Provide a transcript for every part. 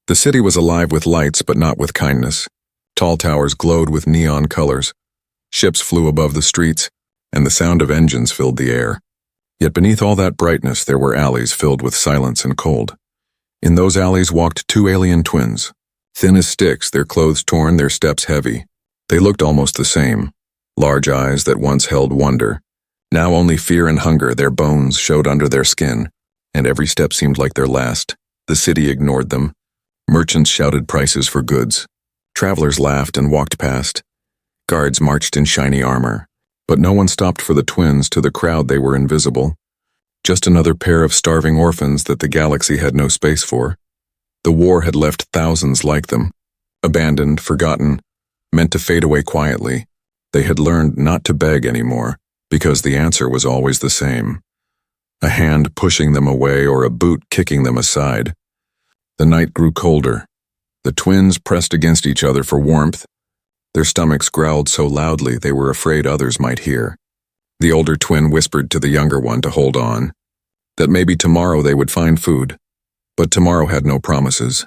The city was alive with lights, but not with kindness. Tall towers glowed with neon colors. Ships flew above the streets, and the sound of engines filled the air. Yet beneath all that brightness there were alleys filled with silence and cold. In those alleys walked two alien twins. Thin as sticks, their clothes torn, their steps heavy. They looked almost the same. Large eyes that once held wonder. Now only fear and hunger, their bones showed under their skin, and every step seemed like their last. The city ignored them. Merchants shouted prices for goods. Travelers laughed and walked past. Guards marched in shiny armor. But no one stopped for the twins. To the crowd they were invisible. Just another pair of starving orphans that the galaxy had no space for. The war had left thousands like them. Abandoned, forgotten, meant to fade away quietly. They had learned not to beg anymore, because the answer was always the same. A hand pushing them away or a boot kicking them aside. The night grew colder. The twins pressed against each other for warmth. Their stomachs growled so loudly they were afraid others might hear. The older twin whispered to the younger one to hold on, that maybe tomorrow they would find food. But tomorrow had no promises.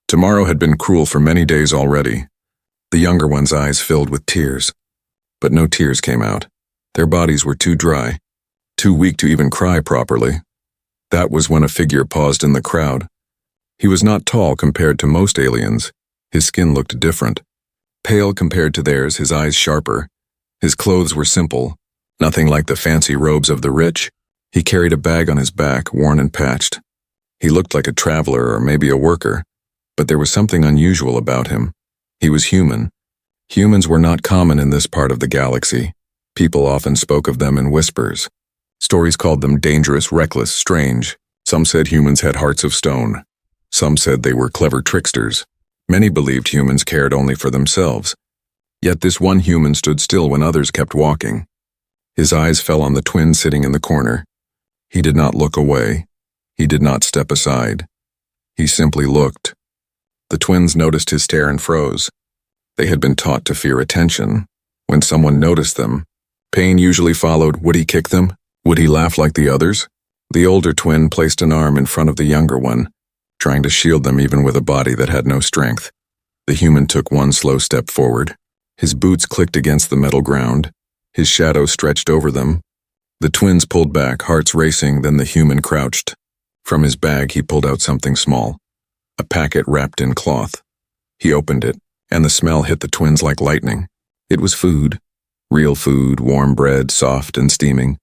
Tomorrow had been cruel for many days already. The younger one's eyes filled with tears. But no tears came out. Their bodies were too dry, too weak to even cry properly. That was when a figure paused in the crowd. He was not tall compared to most aliens. His skin looked different. Pale compared to theirs, his eyes sharper. His clothes were simple, nothing like the fancy robes of the rich. He carried a bag on his back, worn and patched. He looked like a traveler or maybe a worker, but there was something unusual about him. He was human. Humans were not common in this part of the galaxy. People often spoke of them in whispers. Stories called them dangerous, reckless, strange. Some said humans had hearts of stone. Some said they were clever tricksters. Many believed humans cared only for themselves. Yet this one human stood still when others kept walking. His eyes fell on the twin sitting in the corner. He did not look away. He did not step aside. He simply looked. The twins noticed his stare and froze. They had been taught to fear attention. When someone noticed them, pain usually followed. Would he kick them? Would he laugh like the others? The older twin placed an arm in front of the younger one, trying to shield them even with a body that had no strength. The human took one slow step forward. His boots clicked against the metal ground. His shadow stretched over them. The twins pulled back, hearts racing, then the human crouched. From his bag he pulled out something small, a packet wrapped in cloth. He opened it, and the smell hit the twins like lightning. It was food. Real food, warm bread, soft and steaming.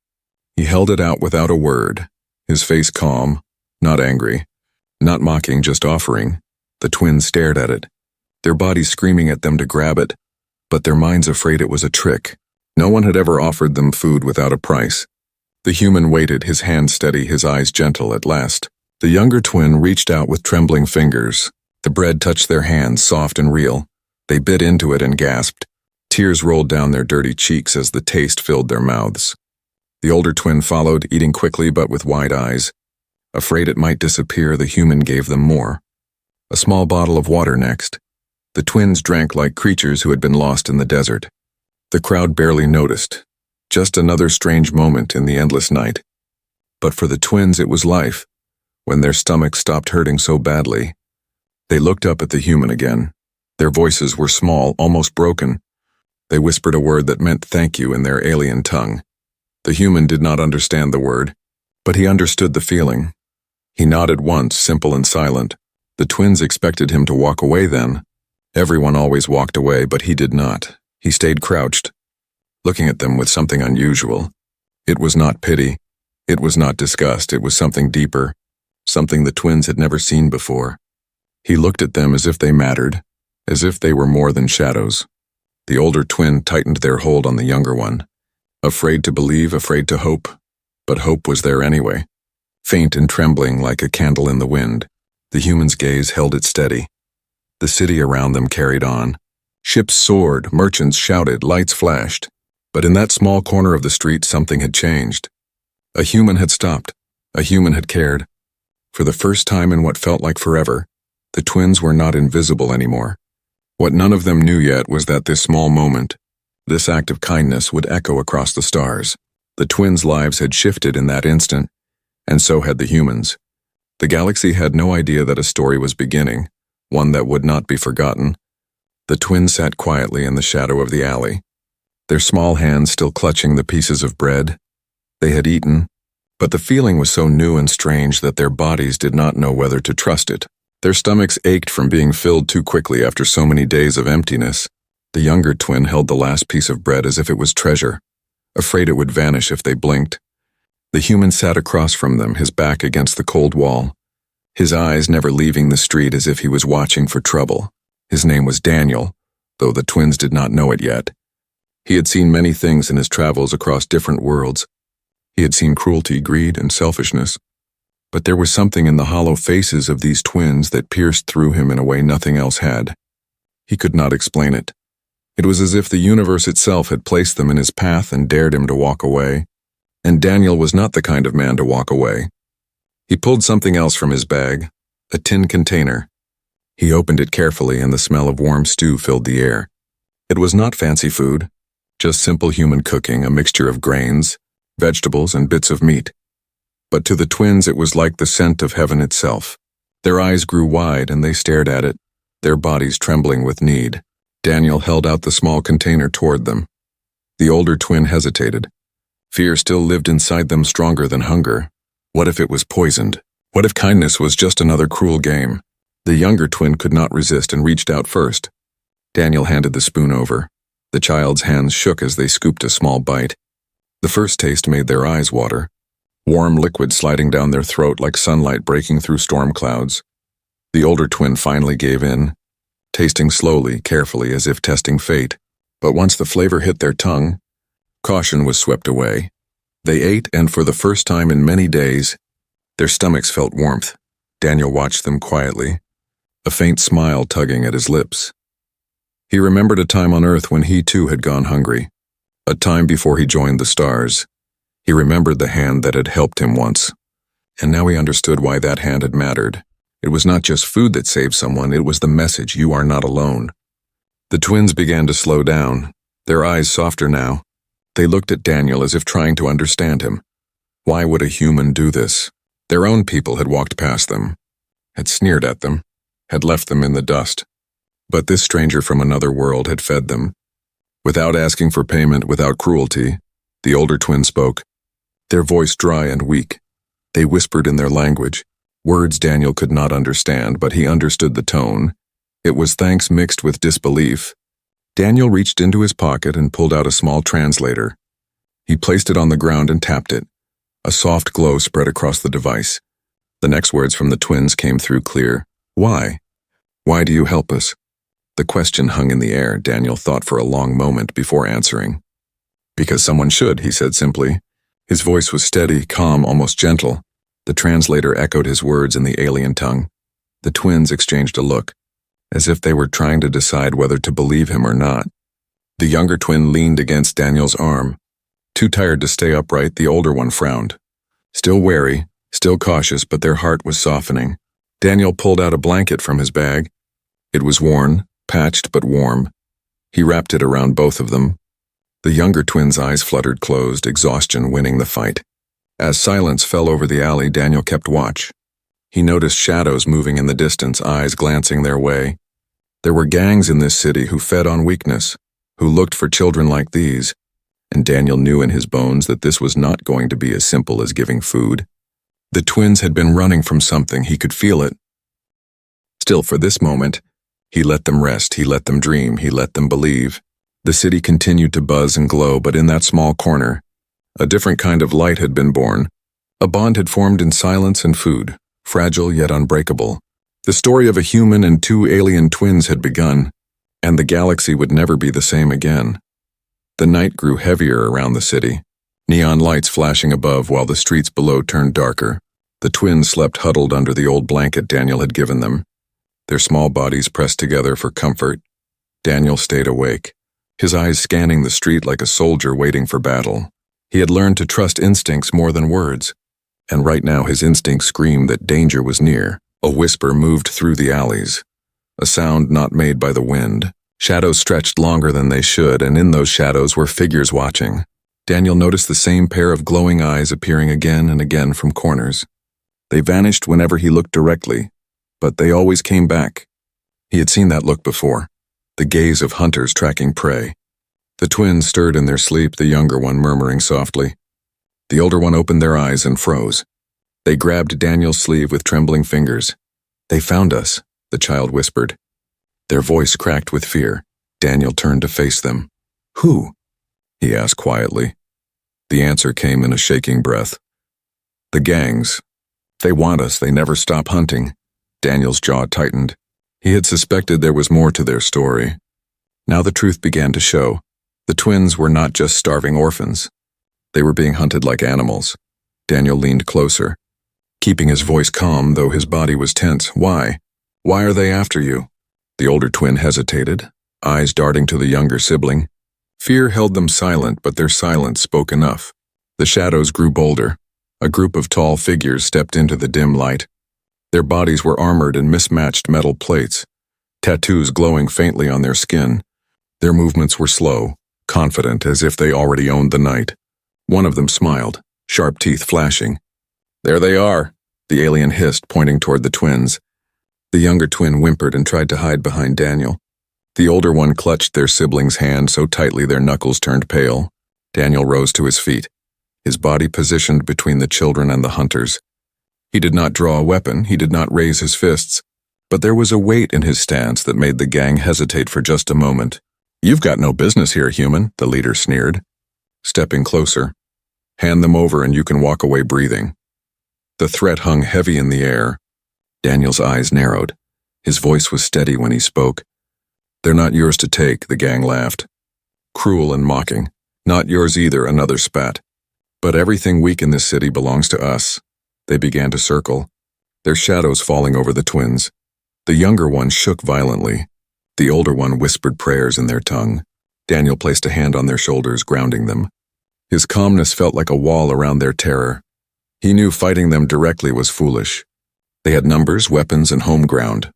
He held it out without a word, his face calm, not angry. Not mocking, just offering. The twins stared at it, their bodies screaming at them to grab it, but their minds afraid it was a trick. No one had ever offered them food without a price. The human waited, his hands steady, his eyes gentle. At last, the younger twin reached out with trembling fingers. The bread touched their hands, soft and real. They bit into it and gasped. Tears rolled down their dirty cheeks as the taste filled their mouths. The older twin followed, eating quickly but with wide eyes. Afraid it might disappear, the human gave them more. A small bottle of water next. The twins drank like creatures who had been lost in the desert. The crowd barely noticed. Just another strange moment in the endless night. But for the twins it was life, when their stomachs stopped hurting so badly. They looked up at the human again. Their voices were small, almost broken. They whispered a word that meant thank you in their alien tongue. The human did not understand the word, but he understood the feeling. He nodded once, simple and silent. The twins expected him to walk away then. Everyone always walked away, but he did not. He stayed crouched, looking at them with something unusual. It was not pity. It was not disgust. It was something deeper, something the twins had never seen before. He looked at them as if they mattered, as if they were more than shadows. The older twin tightened their hold on the younger one. Afraid to believe, afraid to hope. But hope was there anyway. Faint and trembling like a candle in the wind, the human's gaze held it steady. The city around them carried on. Ships soared, merchants shouted, lights flashed. But in that small corner of the street, something had changed. A human had stopped. A human had cared. For the first time in what felt like forever, the twins were not invisible anymore. What none of them knew yet was that this small moment, this act of kindness, would echo across the stars. The twins' lives had shifted in that instant, and so had the humans. The galaxy had no idea that a story was beginning, one that would not be forgotten. The twins sat quietly in the shadow of the alley, their small hands still clutching the pieces of bread. They had eaten, but the feeling was so new and strange that their bodies did not know whether to trust it. Their stomachs ached from being filled too quickly after so many days of emptiness. The younger twin held the last piece of bread as if it was treasure, afraid it would vanish if they blinked. The human sat across from them, his back against the cold wall, his eyes never leaving the street as if he was watching for trouble. His name was Daniel, though the twins did not know it yet. He had seen many things in his travels across different worlds. He had seen cruelty, greed, and selfishness. But there was something in the hollow faces of these twins that pierced through him in a way nothing else had. He could not explain it. It was as if the universe itself had placed them in his path and dared him to walk away. And Daniel was not the kind of man to walk away. He pulled something else from his bag, a tin container. He opened it carefully and the smell of warm stew filled the air. It was not fancy food, just simple human cooking, a mixture of grains, vegetables, and bits of meat. But to the twins it was like the scent of heaven itself. Their eyes grew wide and they stared at it, their bodies trembling with need. Daniel held out the small container toward them. The older twin hesitated. Fear still lived inside them stronger than hunger. What if it was poisoned? What if kindness was just another cruel game? The younger twin could not resist and reached out first. Daniel handed the spoon over. The child's hands shook as they scooped a small bite. The first taste made their eyes water, warm liquid sliding down their throat like sunlight breaking through storm clouds. The older twin finally gave in, tasting slowly, carefully, as if testing fate. But once the flavor hit their tongue, caution was swept away. They ate, and for the first time in many days, their stomachs felt warmth. Daniel watched them quietly, a faint smile tugging at his lips. He remembered a time on Earth when he too had gone hungry, a time before he joined the stars. He remembered the hand that had helped him once, and now he understood why that hand had mattered. It was not just food that saved someone, it was the message, you are not alone. The twins began to slow down, their eyes softer now. They looked at Daniel as if trying to understand him. Why would a human do this? Their own people had walked past them, had sneered at them, had left them in the dust. But this stranger from another world had fed them. Without asking for payment, without cruelty, the older twin spoke, their voice dry and weak. They whispered in their language, words Daniel could not understand, but he understood the tone. It was thanks mixed with disbelief. Daniel reached into his pocket and pulled out a small translator. He placed it on the ground and tapped it. A soft glow spread across the device. The next words from the twins came through clear. Why? Why do you help us? The question hung in the air. Daniel thought for a long moment before answering. Because someone should, he said simply. His voice was steady, calm, almost gentle. The translator echoed his words in the alien tongue. The twins exchanged a look, as if they were trying to decide whether to believe him or not. The younger twin leaned against Daniel's arm. Too tired to stay upright, the older one frowned. Still wary, still cautious, but their heart was softening. Daniel pulled out a blanket from his bag. It was worn, patched but warm. He wrapped it around both of them. The younger twin's eyes fluttered closed, exhaustion winning the fight. As silence fell over the alley, Daniel kept watch. He noticed shadows moving in the distance, eyes glancing their way. There were gangs in this city who fed on weakness, who looked for children like these, and Daniel knew in his bones that this was not going to be as simple as giving food. The twins had been running from something, he could feel it. Still, for this moment, he let them rest, he let them dream, he let them believe. The city continued to buzz and glow, but in that small corner, a different kind of light had been born. A bond had formed in silence and food, fragile yet unbreakable. The story of a human and two alien twins had begun, and the galaxy would never be the same again. The night grew heavier around the city, neon lights flashing above while the streets below turned darker. The twins slept huddled under the old blanket Daniel had given them, their small bodies pressed together for comfort. Daniel stayed awake, his eyes scanning the street like a soldier waiting for battle. He had learned to trust instincts more than words, and right now his instincts screamed that danger was near. A whisper moved through the alleys, a sound not made by the wind. Shadows stretched longer than they should, and in those shadows were figures watching. Daniel noticed the same pair of glowing eyes appearing again and again from corners. They vanished whenever he looked directly, but they always came back, He had seen that look before, the gaze of hunters tracking prey. The twins stirred in their sleep, the younger one murmuring softly. The older one opened their eyes and froze. They grabbed Daniel's sleeve with trembling fingers. "They found us," the child whispered. Their voice cracked with fear. Daniel turned to face them. "Who?" he asked quietly. The answer came in a shaking breath. "The gangs. They want us, they never stop hunting." Daniel's jaw tightened. He had suspected there was more to their story. Now the truth began to show. The twins were not just starving orphans. They were being hunted like animals. Daniel leaned closer, keeping his voice calm though his body was tense. "Why? Why are they after you?" The older twin hesitated, eyes darting to the younger sibling. Fear held them silent, but their silence spoke enough. The shadows grew bolder. A group of tall figures stepped into the dim light. Their bodies were armored in mismatched metal plates, tattoos glowing faintly on their skin. Their movements were slow, confident, as if they already owned the night. One of them smiled, sharp teeth flashing. "There they are," the alien hissed, pointing toward the twins. The younger twin whimpered and tried to hide behind Daniel. The older one clutched their sibling's hand so tightly their knuckles turned pale. Daniel rose to his feet, his body positioned between the children and the hunters. He did not draw a weapon, he did not raise his fists, but there was a weight in his stance that made the gang hesitate for just a moment. "You've got no business here, human," the leader sneered. Stepping closer, "Hand them over and you can walk away breathing." The threat hung heavy in the air. Daniel's eyes narrowed. His voice was steady when he spoke. "They're not yours to take," the gang laughed. Cruel and mocking. "Not yours either," another spat. "But everything weak in this city belongs to us." They began to circle, their shadows falling over the twins. The younger one shook violently. The older one whispered prayers in their tongue. Daniel placed a hand on their shoulders, grounding them. His calmness felt like a wall around their terror. He knew fighting them directly was foolish. They had numbers, weapons, and home ground.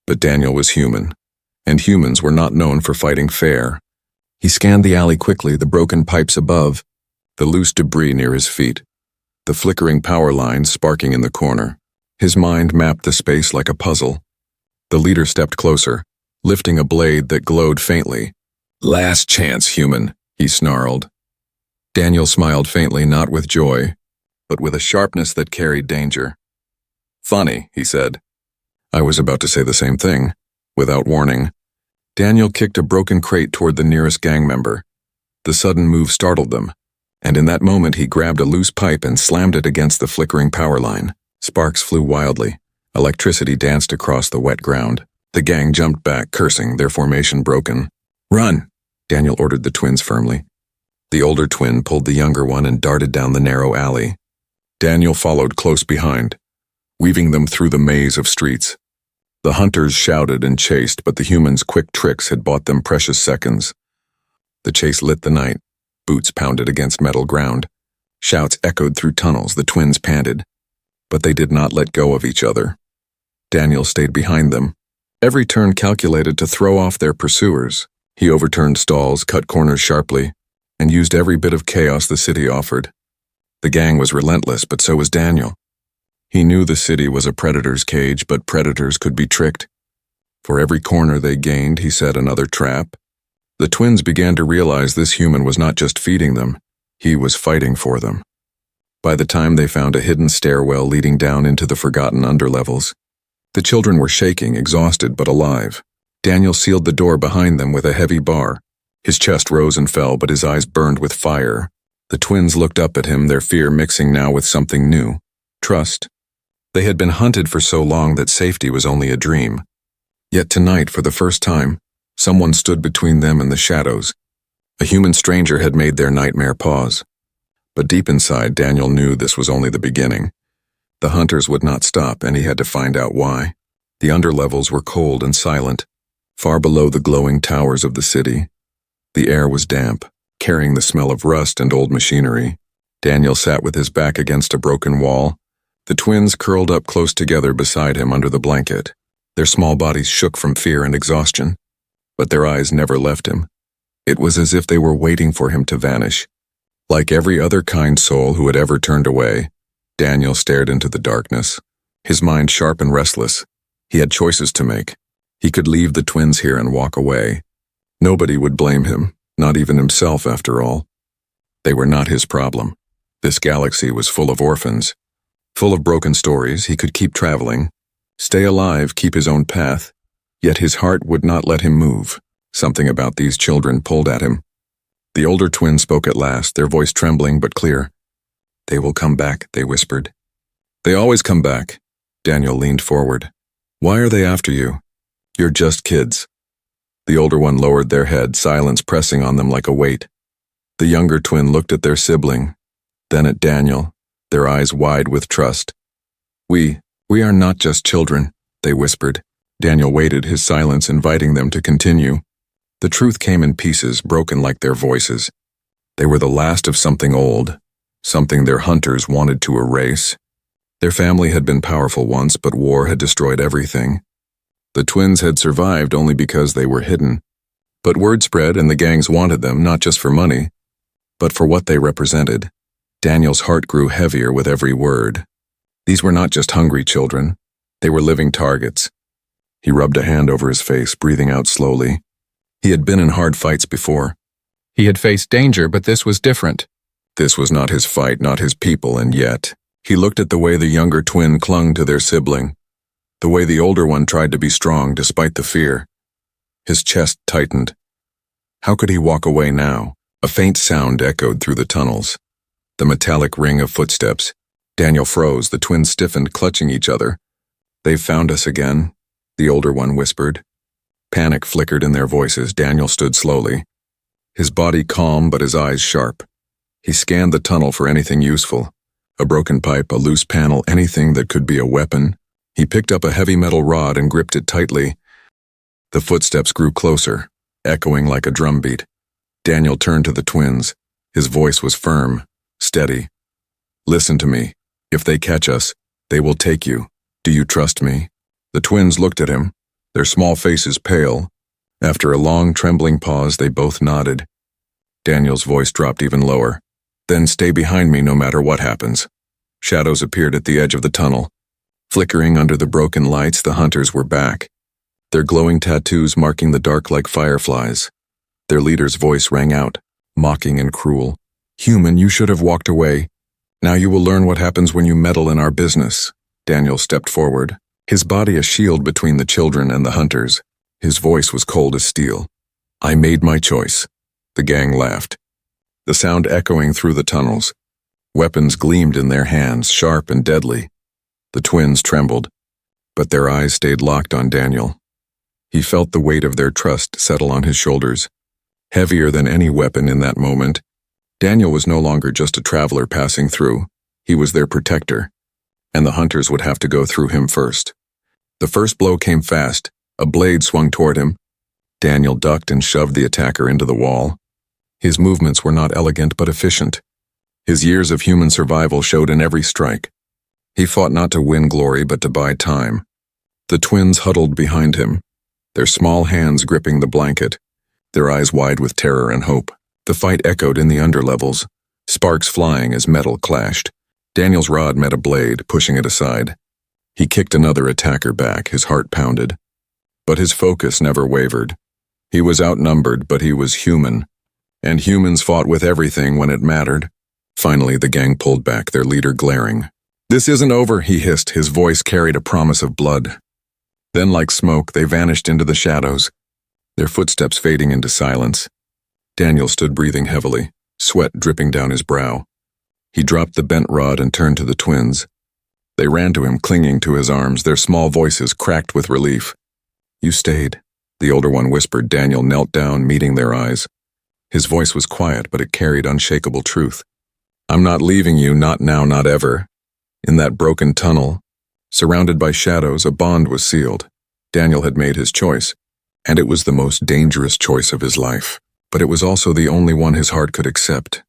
But Daniel was human, and humans were not known for fighting fair. He scanned the alley quickly, the broken pipes above, the loose debris near his feet, the flickering power lines sparking in the corner. His mind mapped the space like a puzzle. The leader stepped closer, lifting a blade that glowed faintly. "Last chance, human," he snarled. Daniel smiled faintly, not with joy, but with a sharpness that carried danger. "Funny," he said. I was about to say the same thing. Without warning, Daniel kicked a broken crate toward the nearest gang member. The sudden move startled them, and in that moment he grabbed a loose pipe and slammed it against the flickering power line. Sparks flew wildly. Electricity danced across the wet ground. The gang jumped back, cursing, their formation broken. "Run!" Daniel ordered the twins firmly. The older twin pulled the younger one and darted down the narrow alley. Daniel followed close behind, weaving them through the maze of streets. The hunters shouted and chased, but the humans' quick tricks had bought them precious seconds. The chase lit the night. Boots pounded against metal ground. Shouts echoed through tunnels. The twins panted, but they did not let go of each other. Daniel stayed behind them, every turn calculated to throw off their pursuers. He overturned stalls, cut corners sharply, and used every bit of chaos the city offered. The gang was relentless, but so was Daniel. He knew the city was a predator's cage, but predators could be tricked. For every corner they gained, he set another trap. The twins began to realize this human was not just feeding them, he was fighting for them. By the time they found a hidden stairwell leading down into the forgotten underlevels, the children were shaking, exhausted but alive. Daniel sealed the door behind them with a heavy bar. His chest rose and fell, but his eyes burned with fire. The twins looked up at him, their fear mixing now with something new. Trust. They had been hunted for so long that safety was only a dream. Yet tonight, for the first time, someone stood between them and the shadows. A human stranger had made their nightmare pause. But deep inside, Daniel knew this was only the beginning. The hunters would not stop, and he had to find out why. The underlevels were cold and silent, far below the glowing towers of the city. The air was damp, carrying the smell of rust and old machinery. Daniel sat with his back against a broken wall. The twins curled up close together beside him under the blanket. Their small bodies shook from fear and exhaustion, but their eyes never left him. It was as if they were waiting for him to vanish. Like every other kind soul who had ever turned away, Daniel stared into the darkness, his mind sharp and restless. He had choices to make. He could leave the twins here and walk away. Nobody would blame him, not even himself after all. They were not his problem. This galaxy was full of orphans, full of broken stories. He could keep traveling, stay alive, keep his own path, yet his heart would not let him move. Something about these children pulled at him. The older twin spoke at last, their voice trembling but clear. "They will come back," they whispered. "They always come back." Daniel leaned forward. "Why are they after you? You're just kids." The older one lowered their head, silence pressing on them like a weight. The younger twin looked at their sibling, then at Daniel, their eyes wide with trust. We are not just children," they whispered. Daniel waited, his silence inviting them to continue. The truth came in pieces, broken like their voices. They were the last of something old, something their hunters wanted to erase. Their family had been powerful once, but war had destroyed everything. The twins had survived only because they were hidden. But word spread and the gangs wanted them, not just for money, but for what they represented. Daniel's heart grew heavier with every word. These were not just hungry children. They were living targets. He rubbed a hand over his face, breathing out slowly. He had been in hard fights before. He had faced danger, but this was different. This was not his fight, not his people, and yet, he looked at the way the younger twin clung to their sibling, the way the older one tried to be strong despite the fear. His chest tightened. How could he walk away now? A faint sound echoed through the tunnels. The metallic ring of footsteps. Daniel froze, the twins stiffened, clutching each other. "They've found us again," the older one whispered. Panic flickered in their voices. Daniel stood slowly, his body calm but his eyes sharp. He scanned the tunnel for anything useful. A broken pipe, a loose panel, anything that could be a weapon. He picked up a heavy metal rod and gripped it tightly. The footsteps grew closer, echoing like a drumbeat. Daniel turned to the twins. His voice was firm, steady. "Listen to me. If they catch us, they will take you. Do you trust me?" The twins looked at him, their small faces pale. After a long, trembling pause, they both nodded. Daniel's voice dropped even lower. "Then stay behind me no matter what happens." Shadows appeared at the edge of the tunnel. Flickering under the broken lights, the hunters were back, their glowing tattoos marking the dark like fireflies. Their leader's voice rang out, mocking and cruel. "Human, you should have walked away. Now you will learn what happens when you meddle in our business." Daniel stepped forward, his body a shield between the children and the hunters. His voice was cold as steel. "I made my choice." The gang laughed, the sound echoing through the tunnels. Weapons gleamed in their hands, sharp and deadly. The twins trembled, but their eyes stayed locked on Daniel. He felt the weight of their trust settle on his shoulders, heavier than any weapon in that moment. Daniel was no longer just a traveler passing through. He was their protector, and the hunters would have to go through him first. The first blow came fast. A blade swung toward him. Daniel ducked and shoved the attacker into the wall. His movements were not elegant but efficient. His years of human survival showed in every strike. He fought not to win glory but to buy time. The twins huddled behind him, their small hands gripping the blanket, their eyes wide with terror and hope. The fight echoed in the underlevels, sparks flying as metal clashed. Daniel's rod met a blade, pushing it aside. He kicked another attacker back, his heart pounded. But his focus never wavered. He was outnumbered, but he was human. And humans fought with everything when it mattered. Finally, the gang pulled back, their leader glaring. "This isn't over," he hissed, his voice carried a promise of blood. Then, like smoke, they vanished into the shadows, their footsteps fading into silence. Daniel stood breathing heavily, sweat dripping down his brow. He dropped the bent rod and turned to the twins. They ran to him, clinging to his arms, their small voices cracked with relief. "You stayed," the older one whispered. Daniel knelt down, meeting their eyes. His voice was quiet, but it carried unshakable truth. "I'm not leaving you, not now, not ever." In that broken tunnel, surrounded by shadows, a bond was sealed. Daniel had made his choice, and it was the most dangerous choice of his life. But it was also the only one his heart could accept.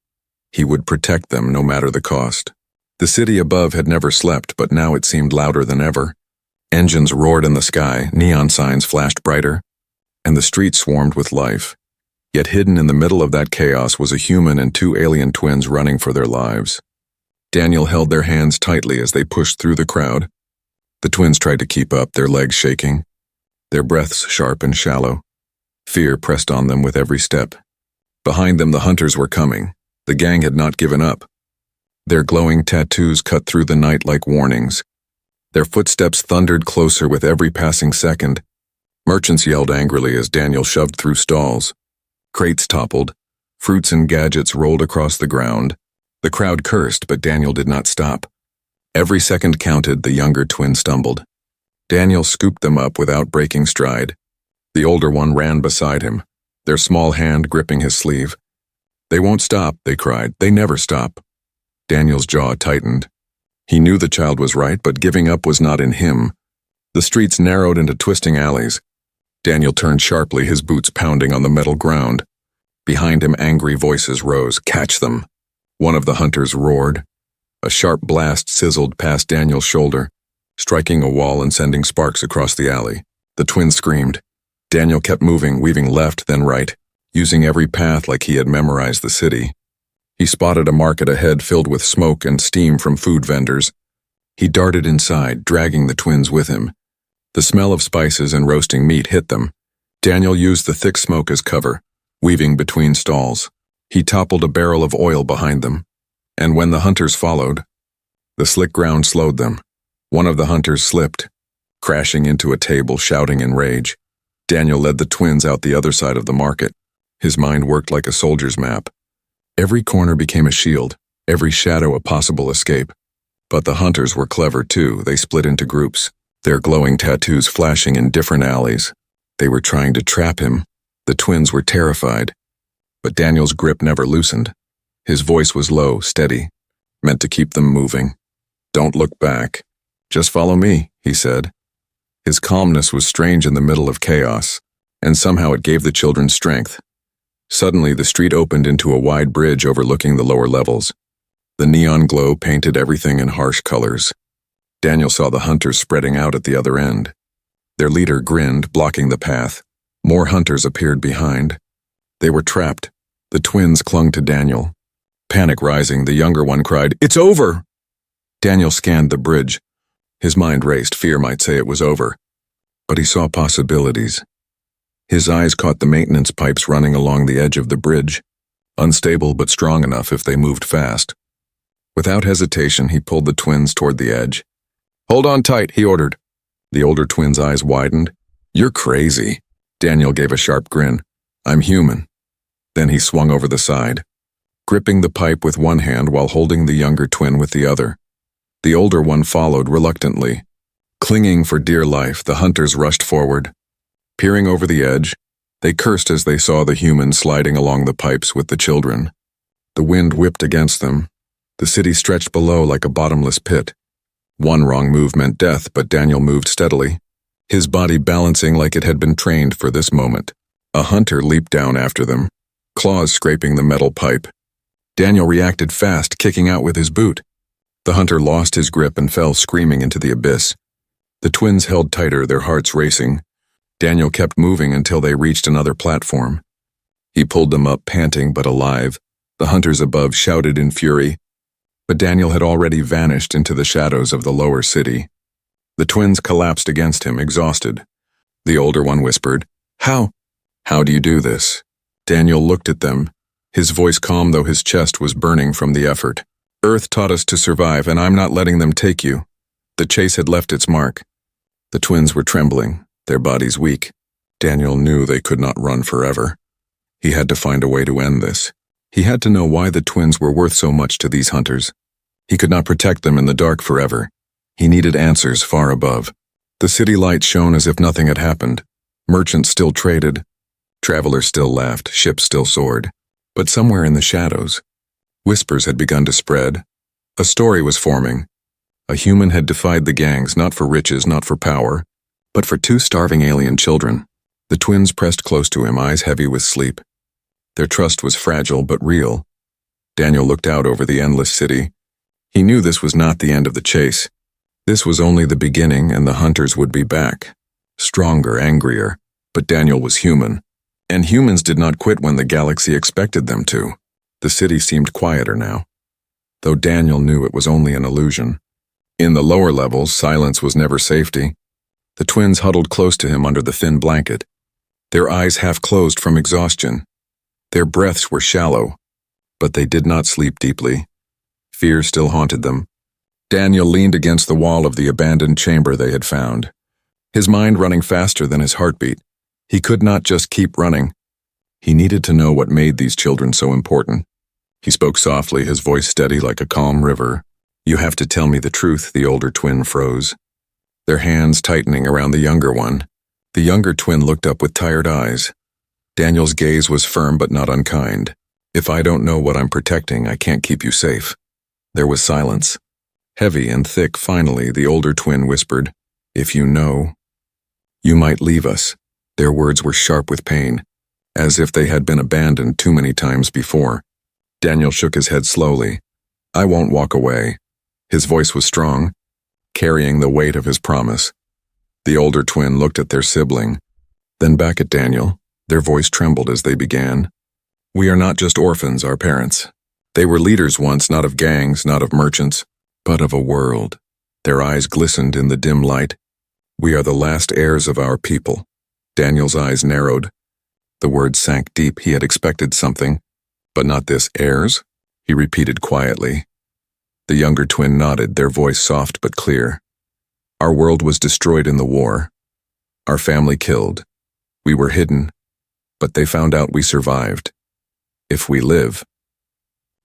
He would protect them no matter the cost. The city above had never slept, but now it seemed louder than ever. Engines roared in the sky, neon signs flashed brighter, and the streets swarmed with life. Yet hidden in the middle of that chaos was a human and two alien twins running for their lives. Daniel held their hands tightly as they pushed through the crowd. The twins tried to keep up, their legs shaking. their breaths sharp and shallow. Fear pressed on them with every step. Behind them the hunters were coming. The gang had not given up. Their glowing tattoos cut through the night like warnings. Their footsteps thundered closer with every passing second. Merchants yelled angrily as Daniel shoved through stalls. Crates toppled. Fruits and gadgets rolled across the ground. The crowd cursed, but Daniel did not stop. Every second counted. The younger twin stumbled. Daniel scooped them up without breaking stride. The older one ran beside him, their small hand gripping his sleeve. "They won't stop," they cried. "They never stop." Daniel's jaw tightened. He knew the child was right, but giving up was not in him. The streets narrowed into twisting alleys. Daniel turned sharply, his boots pounding on the metal ground. Behind him, angry voices rose. "Catch them!" One of the hunters roared. A sharp blast sizzled past Daniel's shoulder, striking a wall and sending sparks across the alley. The twins screamed. Daniel kept moving, weaving left, then right, using every path like he had memorized the city. He spotted a market ahead filled with smoke and steam from food vendors. He darted inside, dragging the twins with him. The smell of spices and roasting meat hit them. Daniel used the thick smoke as cover, weaving between stalls. He toppled a barrel of oil behind them. And when the hunters followed, the slick ground slowed them. One of the hunters slipped, crashing into a table, shouting in rage. Daniel led the twins out the other side of the market. His mind worked like a soldier's map. Every corner became a shield, every shadow a possible escape. But the hunters were clever too. They split into groups, their glowing tattoos flashing in different alleys. They were trying to trap him. The twins were terrified. But Daniel's grip never loosened. His voice was low, steady, meant to keep them moving. "Don't look back. Just follow me," he said. His calmness was strange in the middle of chaos, and somehow it gave the children strength. Suddenly, the street opened into a wide bridge overlooking the lower levels. The neon glow painted everything in harsh colors. Daniel saw the hunters spreading out at the other end. Their leader grinned, blocking the path. More hunters appeared behind. They were trapped. The twins clung to Daniel. Panic rising, the younger one cried, "It's over!" Daniel scanned the bridge. His mind raced. Fear might say it was over. But he saw possibilities. His eyes caught the maintenance pipes running along the edge of the bridge, unstable but strong enough if they moved fast. Without hesitation, he pulled the twins toward the edge. "Hold on tight," he ordered. The older twin's eyes widened. "You're crazy." Daniel gave a sharp grin. "I'm human." Then he swung over the side, gripping the pipe with one hand while holding the younger twin with the other. The older one followed reluctantly. Clinging for dear life, the hunters rushed forward. Peering over the edge, they cursed as they saw the humans sliding along the pipes with the children. The wind whipped against them. The city stretched below like a bottomless pit. One wrong move meant death, but Daniel moved steadily, his body balancing like it had been trained for this moment. A hunter leaped down after them, claws scraping the metal pipe. Daniel reacted fast, kicking out with his boot. The hunter lost his grip and fell screaming into the abyss. The twins held tighter, their hearts racing. Daniel kept moving until they reached another platform. He pulled them up, panting but alive. The hunters above shouted in fury, but Daniel had already vanished into the shadows of the lower city. The twins collapsed against him, exhausted. The older one whispered, How do you do this?" Daniel looked at them, his voice calm though his chest was burning from the effort. "Earth taught us to survive, and I'm not letting them take you." The chase had left its mark. The twins were trembling, their bodies weak. Daniel knew they could not run forever. He had to find a way to end this. He had to know why the twins were worth so much to these hunters. He could not protect them in the dark forever. He needed answers far above. The city lights shone as if nothing had happened. Merchants still traded. Travelers still laughed, ships still soared. But somewhere in the shadows, whispers had begun to spread. A story was forming. A human had defied the gangs, not for riches, not for power, but for 2 starving alien children. The twins pressed close to him, eyes heavy with sleep. Their trust was fragile but real. Daniel looked out over the endless city. He knew this was not the end of the chase. This was only the beginning, and the hunters would be back. Stronger, angrier, but Daniel was human. And humans did not quit when the galaxy expected them to. The city seemed quieter now, though Daniel knew it was only an illusion. In the lower levels, silence was never safety. The twins huddled close to him under the thin blanket, their eyes half closed from exhaustion. Their breaths were shallow, but they did not sleep deeply. Fear still haunted them. Daniel leaned against the wall of the abandoned chamber they had found, his mind running faster than his heartbeat. He could not just keep running. He needed to know what made these children so important. He spoke softly, his voice steady like a calm river. "You have to tell me the truth," the older twin froze, their hands tightening around the younger one. The younger twin looked up with tired eyes. Daniel's gaze was firm but not unkind. "If I don't know what I'm protecting, I can't keep you safe." There was silence. Heavy and thick, finally, the older twin whispered, "If you know, you might leave us." Their words were sharp with pain, as if they had been abandoned too many times before. Daniel shook his head slowly. "I won't walk away." His voice was strong, carrying the weight of his promise. The older twin looked at their sibling, then back at Daniel. Their voice trembled as they began. "We are not just orphans, our parents. They were leaders once, not of gangs, not of merchants, but of a world." Their eyes glistened in the dim light. "We are the last heirs of our people." Daniel's eyes narrowed. The words sank deep. He had expected something, but not this. "Heirs?" he repeated quietly. The younger twin nodded, their voice soft but clear. "Our world was destroyed in the war. Our family killed. We were hidden, but they found out we survived. If we live,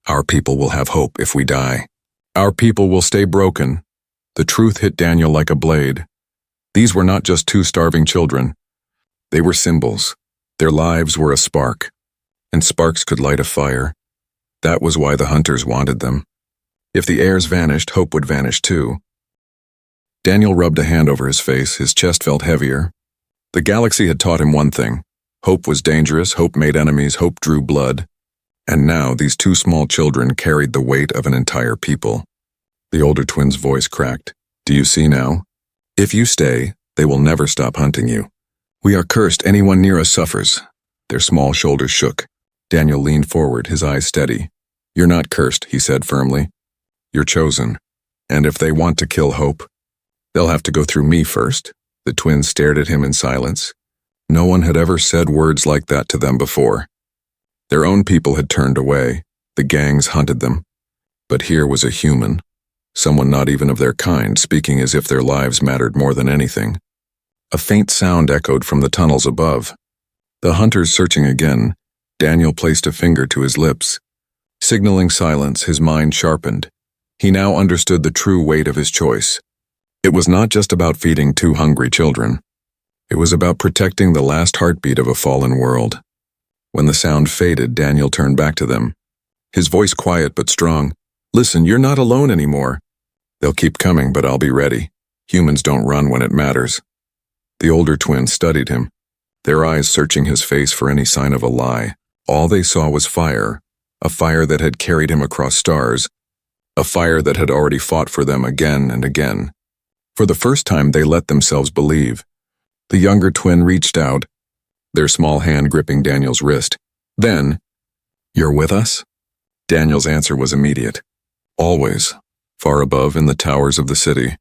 our people will have hope. If we die, our people will stay broken." The truth hit Daniel like a blade. These were not just two starving children. They were symbols. Their lives were a spark, and sparks could light a fire. That was why the hunters wanted them. If the heirs vanished, hope would vanish too. Daniel rubbed a hand over his face, his chest felt heavier. The galaxy had taught him one thing. Hope was dangerous, hope made enemies, hope drew blood. And now these two small children carried the weight of an entire people. The older twin's voice cracked. "Do you see now? If you stay, they will never stop hunting you. We are cursed. Anyone near us suffers." Their small shoulders shook. Daniel leaned forward, his eyes steady. "You're not cursed," he said firmly. "You're chosen. And if they want to kill hope, they'll have to go through me first." The twins stared at him in silence. No one had ever said words like that to them before. Their own people had turned away. The gangs hunted them. But here was a human, someone not even of their kind, speaking as if their lives mattered more than anything. A faint sound echoed from the tunnels above. The hunters searching again. Daniel placed a finger to his lips. Signaling silence, his mind sharpened. He now understood the true weight of his choice. It was not just about feeding two hungry children. It was about protecting the last heartbeat of a fallen world. When the sound faded, Daniel turned back to them. His voice quiet but strong. "Listen, you're not alone anymore. They'll keep coming, but I'll be ready. Humans don't run when it matters." The older twins studied him, their eyes searching his face for any sign of a lie. All they saw was fire, a fire that had carried him across stars, a fire that had already fought for them again and again. For the first time, they let themselves believe. The younger twin reached out, their small hand gripping Daniel's wrist. Then, "You're with us?" Daniel's answer was immediate. "Always," far above in the towers of the city.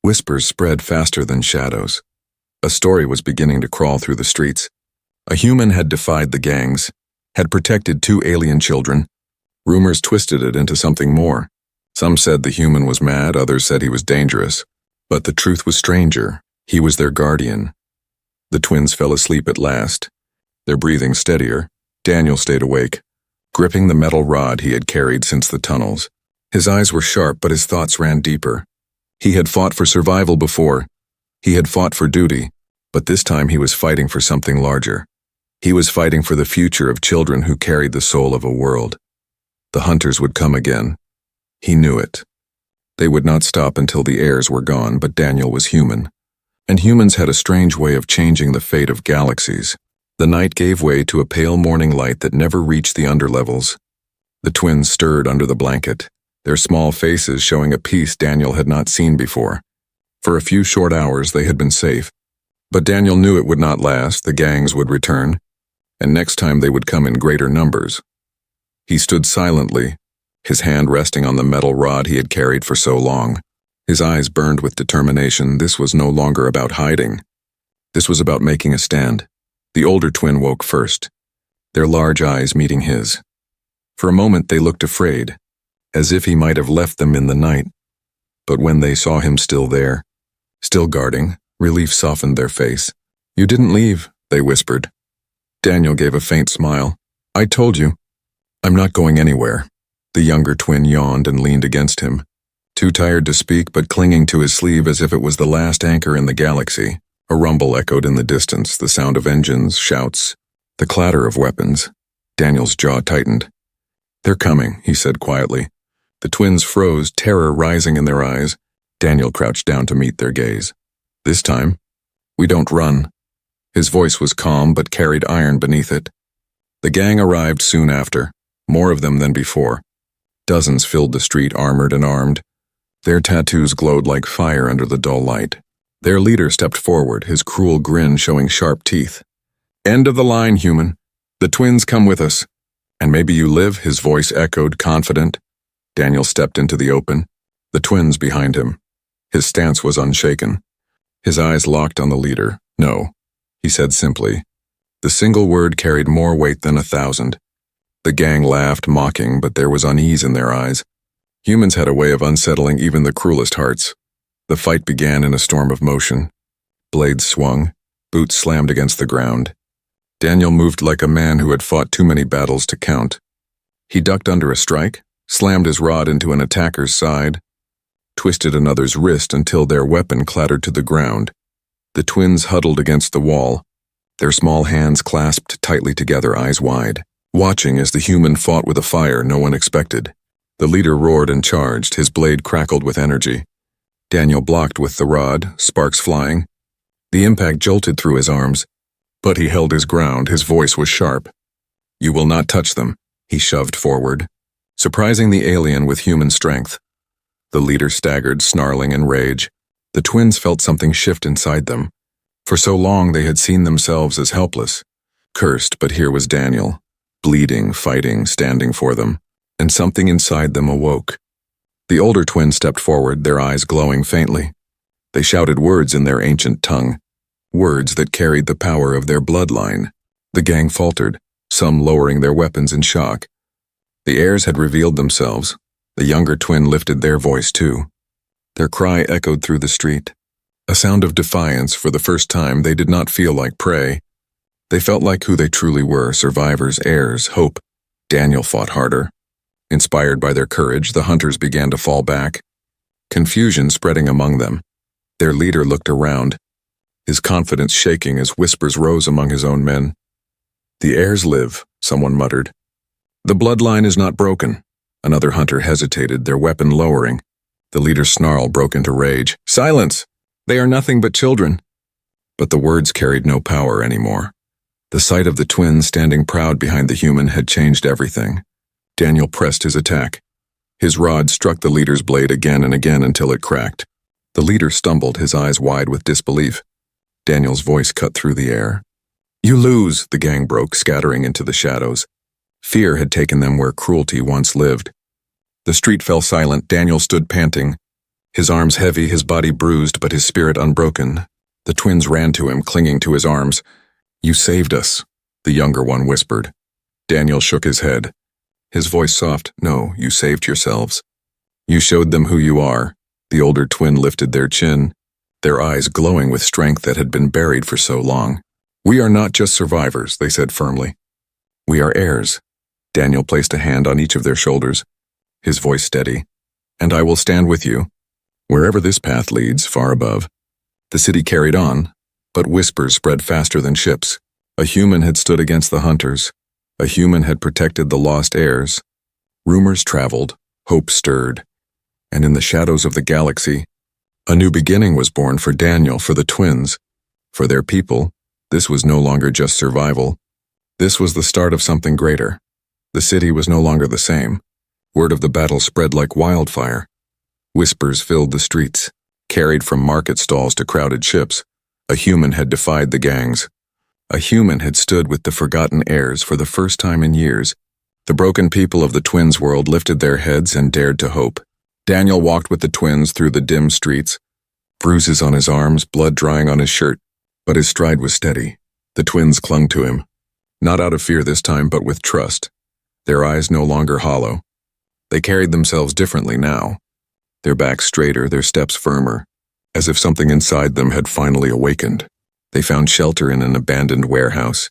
Whispers spread faster than shadows. A story was beginning to crawl through the streets. A human had defied the gangs, had protected two alien children. Rumors twisted it into something more. Some said the human was mad, others said he was dangerous. But the truth was stranger. He was their guardian. The twins fell asleep at last, their breathing steadier. Daniel stayed awake, gripping the metal rod he had carried since the tunnels. His eyes were sharp, but his thoughts ran deeper. He had fought for survival before. He had fought for duty, but this time he was fighting for something larger. He was fighting for the future of children who carried the soul of a world. The hunters would come again. He knew it. They would not stop until the heirs were gone, but Daniel was human. And humans had a strange way of changing the fate of galaxies. The night gave way to a pale morning light that never reached the underlevels. The twins stirred under the blanket, their small faces showing a peace Daniel had not seen before. For a few short hours they had been safe. But Daniel knew it would not last. The gangs would return, and next time they would come in greater numbers. He stood silently, his hand resting on the metal rod he had carried for so long. His eyes burned with determination. This was no longer about hiding. This was about making a stand. The older twin woke first, their large eyes meeting his. For a moment they looked afraid, as if he might have left them in the night. But when they saw him still there, still guarding, relief softened their face. "You didn't leave," they whispered. Daniel gave a faint smile. "I told you. I'm not going anywhere." The younger twin yawned and leaned against him, too tired to speak but clinging to his sleeve as if it was the last anchor in the galaxy. A rumble echoed in the distance, the sound of engines, shouts, the clatter of weapons. Daniel's jaw tightened. "They're coming," he said quietly. The twins froze, terror rising in their eyes. Daniel crouched down to meet their gaze. "This time, we don't run." His voice was calm but carried iron beneath it. The gang arrived soon after, more of them than before. Dozens filled the street, armored and armed. Their tattoos glowed like fire under the dull light. Their leader stepped forward, his cruel grin showing sharp teeth. "End of the line, human. The twins come with us. And maybe you live," his voice echoed, confident. Daniel stepped into the open, the twins behind him. His stance was unshaken. His eyes locked on the leader. "No," he said simply. The single word carried more weight than 1,000. The gang laughed, mocking, but there was unease in their eyes. Humans had a way of unsettling even the cruelest hearts. The fight began in a storm of motion. Blades swung, boots slammed against the ground. Daniel moved like a man who had fought too many battles to count. He ducked under a strike, slammed his rod into an attacker's side, twisted another's wrist until their weapon clattered to the ground. The twins huddled against the wall, their small hands clasped tightly together, eyes wide, watching as the human fought with a fire no one expected. The leader roared and charged, his blade crackled with energy. Daniel blocked with the rod, sparks flying. The impact jolted through his arms, but he held his ground, his voice was sharp. "You will not touch them," he shoved forward, surprising the alien with human strength. The leader staggered, snarling in rage. The twins felt something shift inside them. For so long they had seen themselves as helpless, cursed, but here was Daniel, bleeding, fighting, standing for them, and something inside them awoke. The older twin stepped forward, their eyes glowing faintly. They shouted words in their ancient tongue, words that carried the power of their bloodline. The gang faltered, some lowering their weapons in shock. The heirs had revealed themselves. The younger twin lifted their voice too. Their cry echoed through the street. A sound of defiance. For the first time, they did not feel like prey. They felt like who they truly were, survivors, heirs, hope. Daniel fought harder. Inspired by their courage, the hunters began to fall back, confusion spreading among them. Their leader looked around, his confidence shaking as whispers rose among his own men. "The heirs live," someone muttered. "The bloodline is not broken." Another hunter hesitated, their weapon lowering. The leader's snarl broke into rage. "Silence! They are nothing but children." But the words carried no power anymore. The sight of the twins standing proud behind the human had changed everything. Daniel pressed his attack. His rod struck the leader's blade again and again until it cracked. The leader stumbled, his eyes wide with disbelief. Daniel's voice cut through the air. "You lose!" The gang broke, scattering into the shadows. Fear had taken them where cruelty once lived. The street fell silent. Daniel stood panting, his arms heavy, his body bruised, but his spirit unbroken. The twins ran to him, clinging to his arms. "You saved us," the younger one whispered. Daniel shook his head, his voice soft. "No, you saved yourselves. You showed them who you are." The older twin lifted their chin, their eyes glowing with strength that had been buried for so long. "We are not just survivors," they said firmly. "We are heirs." Daniel placed a hand on each of their shoulders, his voice steady. "And I will stand with you, wherever this path leads, far above." The city carried on, but whispers spread faster than ships. A human had stood against the hunters. A human had protected the lost heirs. Rumors traveled, hope stirred, and in the shadows of the galaxy, a new beginning was born for Daniel, for the twins, for their people. This was no longer just survival. This was the start of something greater. The city was no longer the same. Word of the battle spread like wildfire. Whispers filled the streets, carried from market stalls to crowded ships. A human had defied the gangs. A human had stood with the forgotten heirs for the first time in years. The broken people of the twins' world lifted their heads and dared to hope. Daniel walked with the twins through the dim streets, bruises on his arms, blood drying on his shirt, but his stride was steady. The twins clung to him, not out of fear this time, but with trust, their eyes no longer hollow. They carried themselves differently now, their backs straighter, their steps firmer, as if something inside them had finally awakened. They found shelter in an abandoned warehouse.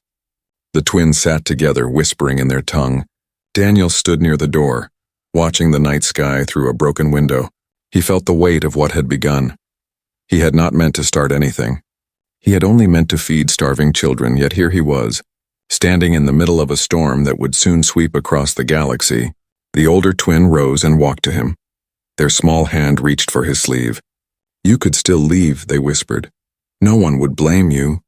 The twins sat together, whispering in their tongue. Daniel stood near the door, watching the night sky through a broken window. He felt the weight of what had begun. He had not meant to start anything. He had only meant to feed starving children, yet here he was, standing in the middle of a storm that would soon sweep across the galaxy. The older twin rose and walked to him. Their small hand reached for his sleeve. "You could still leave," they whispered. "No one would blame you.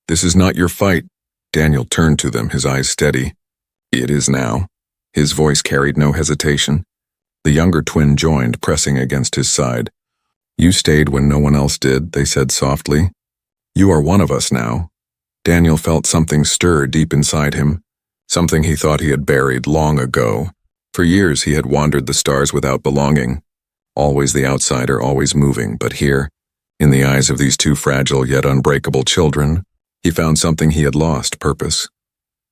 This is not your fight." Daniel turned to them, his eyes steady. "It is now." His voice carried no hesitation. The younger twin joined, pressing against his side. "You stayed when no one else did," they said softly. "You are one of us now." Daniel felt something stir deep inside him, something he thought he had buried long ago. For years he had wandered the stars without belonging, always the outsider, always moving, but here, in the eyes of these two fragile yet unbreakable children, he found something he had lost: purpose.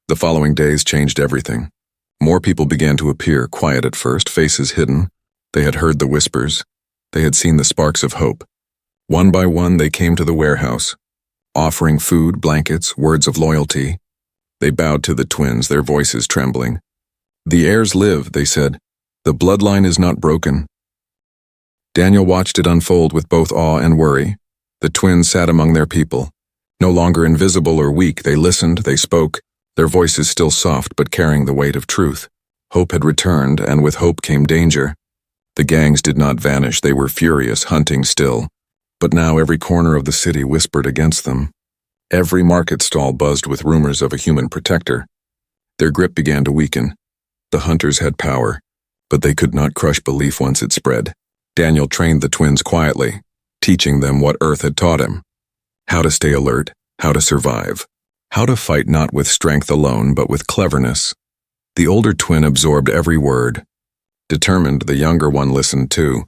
The following days changed everything. More people began to appear, quiet at first, faces hidden. They had heard the whispers. They had seen the sparks of hope. One by one they came to the warehouse, offering food, blankets, words of loyalty. They bowed to the twins, their voices trembling. "The heirs live," they said. "The bloodline is not broken." Daniel watched it unfold with both awe and worry. The twins sat among their people. No longer invisible or weak, they listened, they spoke, their voices still soft but carrying the weight of truth. Hope had returned, and with hope came danger. The gangs did not vanish, they were furious, hunting still. But now every corner of the city whispered against them. Every market stall buzzed with rumors of a human protector. Their grip began to weaken. The hunters had power, but they could not crush belief once it spread. Daniel trained the twins quietly, teaching them what Earth had taught him: how to stay alert, how to survive, how to fight not with strength alone but with cleverness. The older twin absorbed every word. Determined, the younger one listened too,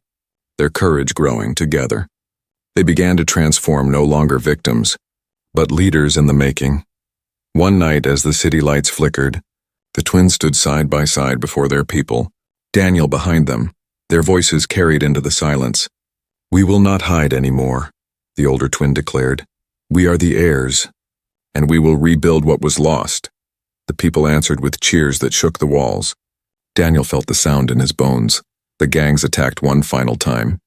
their courage growing together. They began to transform, no longer victims, but leaders in the making. One night, as the city lights flickered, the twins stood side by side before their people, Daniel behind them, their voices carried into the silence. "We will not hide anymore," the older twin declared. "We are the heirs, and we will rebuild what was lost." The people answered with cheers that shook the walls. Daniel felt the sound in his bones. The gangs attacked one final time,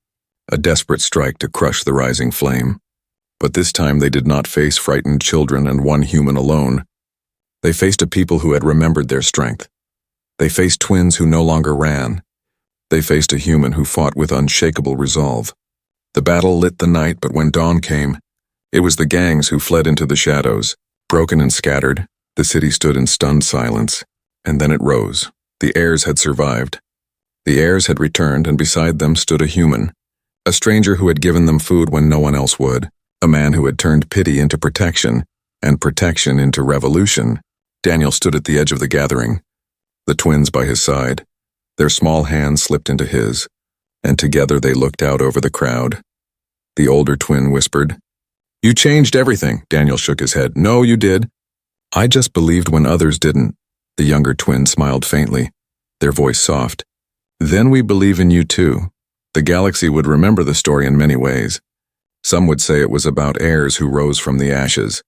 a desperate strike to crush the rising flame. But this time they did not face frightened children and one human alone. They faced a people who had remembered their strength. They faced twins who no longer ran. They faced a human who fought with unshakable resolve. The battle lit the night, but when dawn came, it was the gangs who fled into the shadows. Broken and scattered, the city stood in stunned silence, and then it rose. The heirs had survived. The heirs had returned, and beside them stood a human, a stranger who had given them food when no one else would, a man who had turned pity into protection, and protection into revolution. Daniel stood at the edge of the gathering, the twins by his side. Their small hands slipped into his, and together they looked out over the crowd. The older twin whispered, "You changed everything." Daniel shook his head. "No, you did. I just believed when others didn't." The younger twin smiled faintly, their voice soft. "Then we believe in you too." The galaxy would remember the story in many ways. Some would say it was about heirs who rose from the ashes.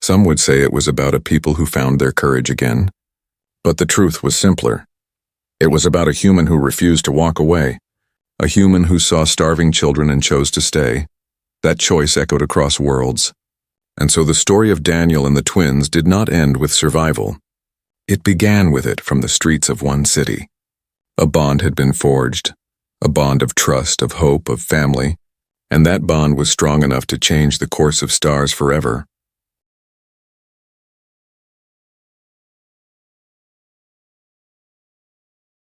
Some would say it was about a people who found their courage again. But the truth was simpler. It was about a human who refused to walk away, a human who saw starving children and chose to stay. That choice echoed across worlds. And so the story of Daniel and the twins did not end with survival. It began with it from the streets of one city. A bond had been forged, a bond of trust, of hope, of family, and that bond was strong enough to change the course of stars forever.